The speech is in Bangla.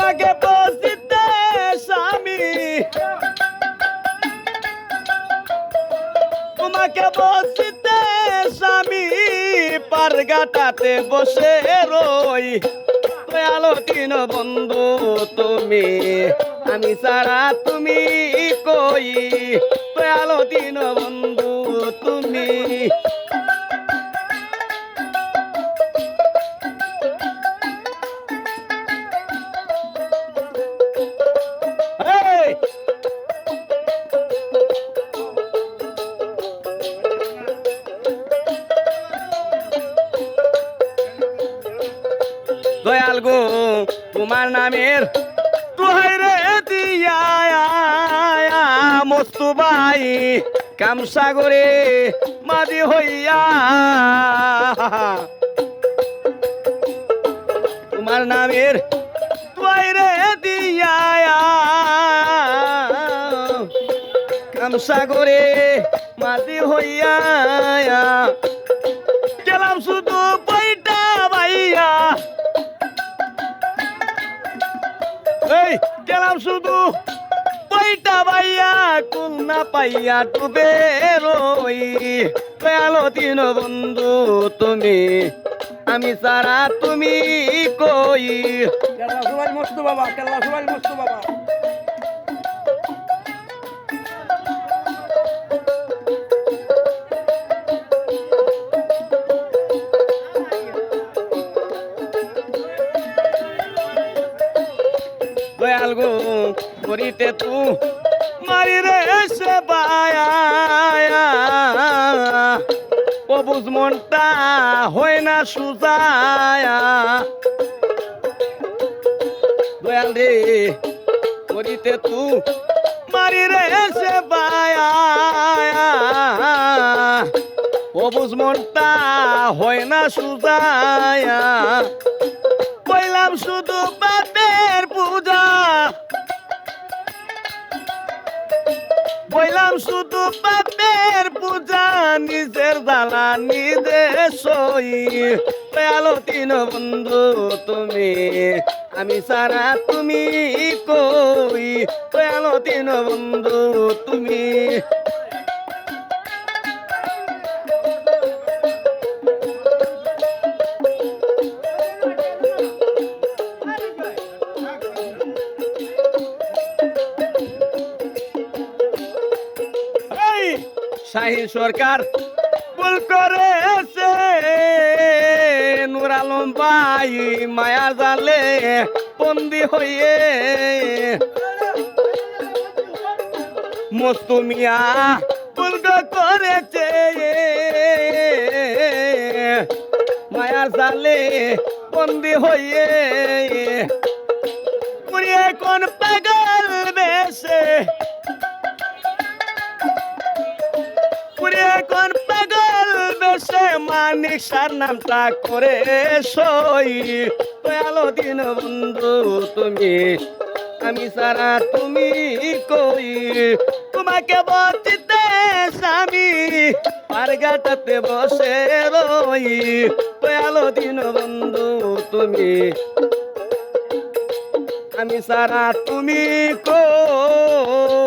তোমাকে বসিতে স্বামী তোমাকে বসিতে স্বামী পারগাটাতে বসে রই দয়ালো দিন বন্ধু তুমি আমি সারা তুমি কই দয়ালো দিন বন্ধু তুমি দয়াল গো তোমার নামের তোহাই রে দিয়া মস্তু ভাই কামসাগরে মাদি হইয়া তোমার নামের তোহাই রে দিয়া কামসাগরে মাদি হইয়া গেলাম শুধু বইটা ভাইয়া এই গেলাম শুধু বইটা ভাইয়া কুল না পাইয়া ডুবে রই দয়ালো দিন বন্ধু তুমি আমি সারা তুমি কই কেল্লা সুভাষ মস্তু বাবা কেল্লা সুভাষ মস্তু বাবা দয়াল গো করিতে তু মারি রে সে বায়া অবুজ মনটা হয় না সুজায়া দয়াল রে করিতে তু মারি রে সে বায়া অবুজ মনটা হয় না সুজায়া কইলাম শুধু বাপের পূজা কইলাম শুধু বাপের পূজা নিজের দালা নিজে সই দয়ালো তিন বন্ধু তুমি আমি সারা তুমি কই দয়ালো তিন বন্ধু তুমি শাহী সরকার ভুল করেছে নূর আলম ভাই মায়া জালে বন্দি হয়ে মস্তু মিয়া ভুল করেছে মায়া জালে বন্দি হয়ে কোন পাগল বেশে কোন পাগল বেশে মানিক সার নামটা করে সই দয়ালো দিন বন্ধু তুমি আমি সারা তুমি কই তোমাকে বসিতে স্বামী পারগাটাতে বসে রই দয়ালো দিন বন্ধু তুমি আমি সারা তুমি কই